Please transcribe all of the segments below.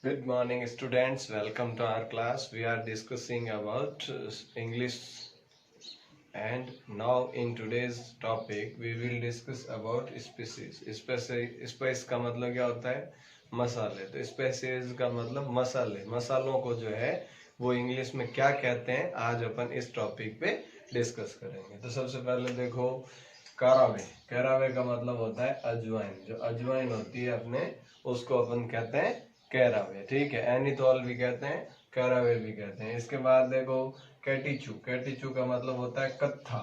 Good morning, students. Welcome to our class. We are discussing about English, and now in today's topic we will discuss about species. Spice का मतलब क्या होता है? मसाले. तो species का मतलब मसाले. मसालों को जो है वो इंग्लिश में क्या कहते हैं, आज अपन इस टॉपिक पे डिस्कस करेंगे. तो सबसे पहले देखो, कैरावे. कैरावे का मतलब होता है अजवाइन. जो अजवाइन होती है अपने, उसको अपन कहते हैं कैरावे. ठीक है, एनिथोल भी कहते हैं, कैरावे भी कहते हैं. इसके बाद देखो कैटीचू. कैटीचू का मतलब होता है कत्था.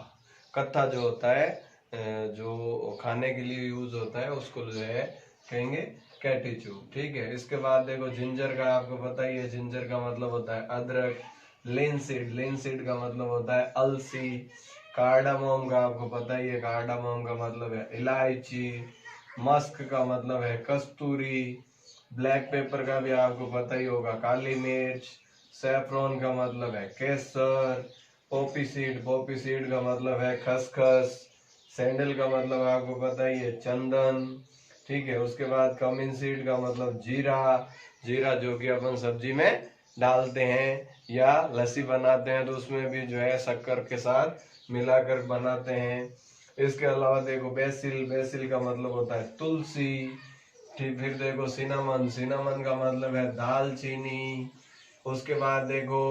कत्था जो होता है जो खाने के लिए यूज होता है, उसको जो है कहेंगे कैटीचू. ठीक है. इसके बाद देखो जिंजर का आपको पता ही है. जिंजर का मतलब होता है अदरक. लिनसीड. लिनसीड का मतलब होता है अलसी. कार्डामोम का आपको पता ही है. कार्डामोम का मतलब है इलायची. मस्क का मतलब है कस्तूरी. ब्लैक पेपर का भी आपको पता ही होगा, काली मिर्च. सैफरॉन का मतलब है केसर. Poppy seed. पॉपी सीड का मतलब है खसखस. सैंडल का मतलब आपको पता ही है चंदन. ठीक है. उसके बाद कमिन सीड का मतलब जीरा. जीरा जो कि अपन सब्जी में डालते हैं या लस्सी बनाते हैं, तो उसमें भी जो है शक्कर के साथ मिलाकर बनाते हैं. इसके अलावा देखो बेसिल. बेसिल का मतलब होता है तुलसी. ठीक. फिर देखो सिनामन. सिनामन का मतलब है दालचीनी. उसके बाद देखो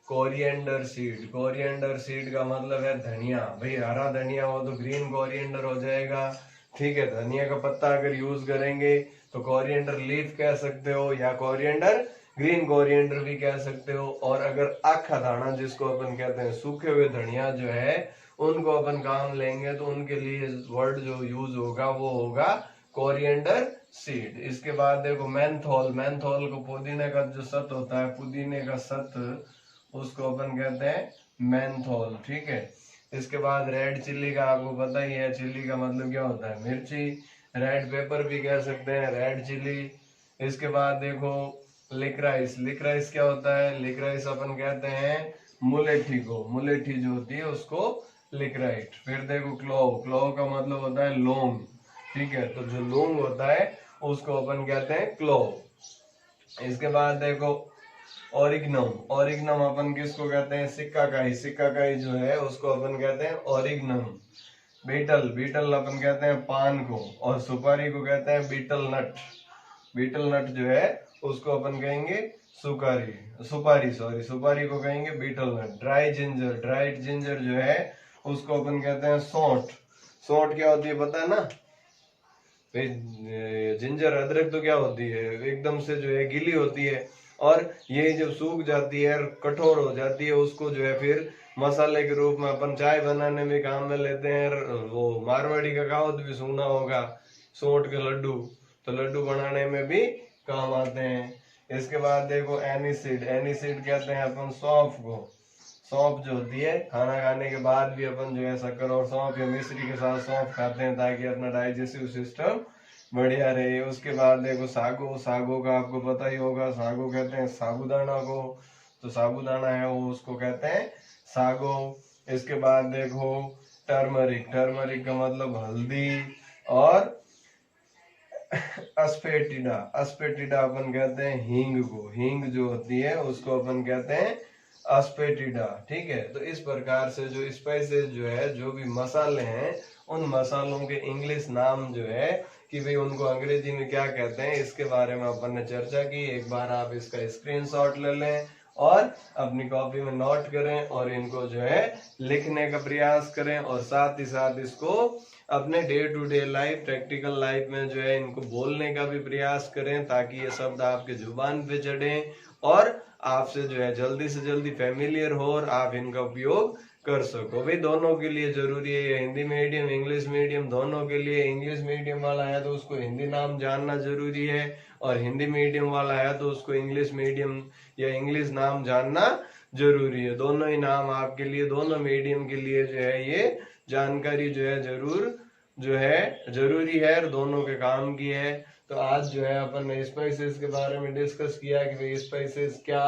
कोरिएंडर सीड. कोरिएंडर सीड का मतलब है धनिया. भाई हरा धनिया हो तो ग्रीन कोरिएंडर हो जाएगा. ठीक है. धनिया का पत्ता अगर यूज करेंगे तो कोरिएंडर लीफ कह सकते हो, या कोरिएंडर ग्रीन कोरिएंडर भी कह सकते हो. और अगर आखा दाना जिसको अपन कहते हैं, सूखे हुए धनिया जो है, उनको अपन काम लेंगे तो उनके लिए वर्ड जो यूज होगा वो होगा कोरिएंडर सीड. इसके बाद देखो मेंथोल. मेंथोल को पुदीने का जो सत होता है, पुदीने का सत, उसको अपन कहते हैं मेंथोल. ठीक है. इसके बाद रेड चिल्ली का आपको पता ही है. चिल्ली का मतलब क्या होता है? मिर्ची. रेड पेपर भी कह सकते हैं, रेड चिल्ली. इसके बाद देखो लिक्राइस. लिक्राइस क्या होता है? लिक्राइस अपन कहते हैं मुलेठी को. मुलेठी जो होती है उसको लिक्राइट. फिर देखो क्लोव. क्लोव का मतलब होता है लौंग. ठीक है. तो जो लौंग होता है उसको अपन कहते हैं क्लोव. इसके बाद देखो ओरिगनम. ओरिगनम अपन किसको कहते हैं? सिक्का काई. सिक्का काई जो है उसको अपन कहते हैं ओरिगनम. बीटल. बीटल अपन कहते हैं पान को. और सुपारी को कहते हैं बीटल नट. बीटल नट जो है उसको अपन कहेंगे सुपारी. सुपारी सॉरी, सुपारी को कहेंगे betel nut. Dry ginger. Dried ginger जो है उसको अपन कहते हैं सौंठ. सौंठ क्या होती है पता है ना? जिंजर अदरक तो क्या होती है, एकदम से जो है गीली होती है, और ये जब सूख जाती है, कठोर हो जाती है, उसको जो है फिर मसाले के रूप में अपन चाय बनाने में काम में लेते हैं. वो मारवाड़ी का कहावत भी सुना होगा, सौंठ के लड्डू. तो लड्डू बनाने में भी काम आते हैं. इसके बाद देखो एनीसीड. एनीसीड कहते हैं अपन सौंफ को. सौंफ जो होती है, खाना खाने के बाद भी अपन जो है शक्कर और सौंफ या मिश्री के साथ सौंफ खाते हैं ताकि अपना डाइजेस्टिव सिस्टम बढ़िया रहे. उसके बाद देखो सागो. सागो का आपको पता ही होगा, सागो कहते हैं साबूदाना को. तो साबूदाना है वो, उसको कहते हैं सागो. इसके बाद देखो टर्मरिक. टर्मरिक का मतलब हल्दी. और अस्पेटिडा. अस्पेटिडा अपन कहते हैं हींग को. हींग जो होती है उसको अपन कहते हैं अस्पेटिडा. ठीक है. तो इस प्रकार से जो स्पाइसेस जो है, जो भी मसाले हैं, उन मसालों के इंग्लिश नाम जो है कि भाई उनको अंग्रेजी में क्या कहते हैं, इसके बारे में अपन ने चर्चा की. एक बार आप इसका स्क्रीनशॉट ले लें और अपनी कॉपी में नोट करें और इनको जो है लिखने का प्रयास करें, और साथ ही साथ इसको अपने day to day life, practical life में जो है इनको बोलने का भी प्रयास करें, ताकि ये शब्द आपके जुबान पे चढ़े और आपसे जो है जल्दी से जल्दी फेमिलियर हो और आप इनका उपयोग कर सको. भाई दोनों के लिए जरूरी है, हिंदी मीडियम इंग्लिश मीडियम दोनों के लिए. इंग्लिश मीडियम वाला है तो उसको हिंदी नाम जानना जरूरी है, और हिंदी मीडियम वाला है तो उसको इंग्लिश मीडियम या इंग्लिश नाम जानना जरूरी है. दोनों ही नाम आपके लिए, दोनों मीडियम के लिए जो है ये जानकारी जो है जरूर जो है जरूरी है और दोनों के काम की है. तो आज जो है अपन ने स्पाइसेस के बारे में डिस्कस किया कि भाई स्पाइसेस क्या,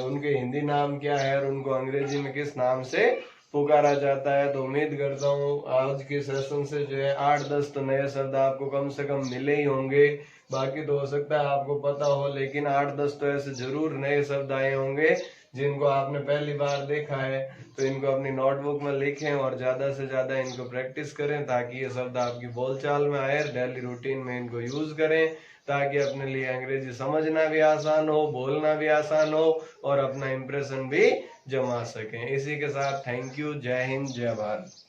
उनके हिंदी नाम क्या है और उनको अंग्रेजी में किस नाम से पुकारा जाता है. तो उम्मीद करता हूँ आज के सेशन से जो है 8-10 तो नए शब्द आपको कम से कम मिले ही होंगे, बाकी तो हो सकता है आपको पता हो, लेकिन 8-10 तो ऐसे जरूर नए शब्द आए होंगे जिनको आपने पहली बार देखा है। तो इनको अपनी नोटबुक में लिखें और ज्यादा से ज्यादा इनको प्रैक्टिस करें ताकि ये शब्द आपकी बोलचाल में आए, डेली रूटीन में इनको यूज करें ताकि अपने लिए अंग्रेजी समझना भी आसान हो, बोलना भी आसान हो और अपना इंप्रेशन भी जमा सकें। इसी के साथ थैंक यू, जय हिंद, जय भारत।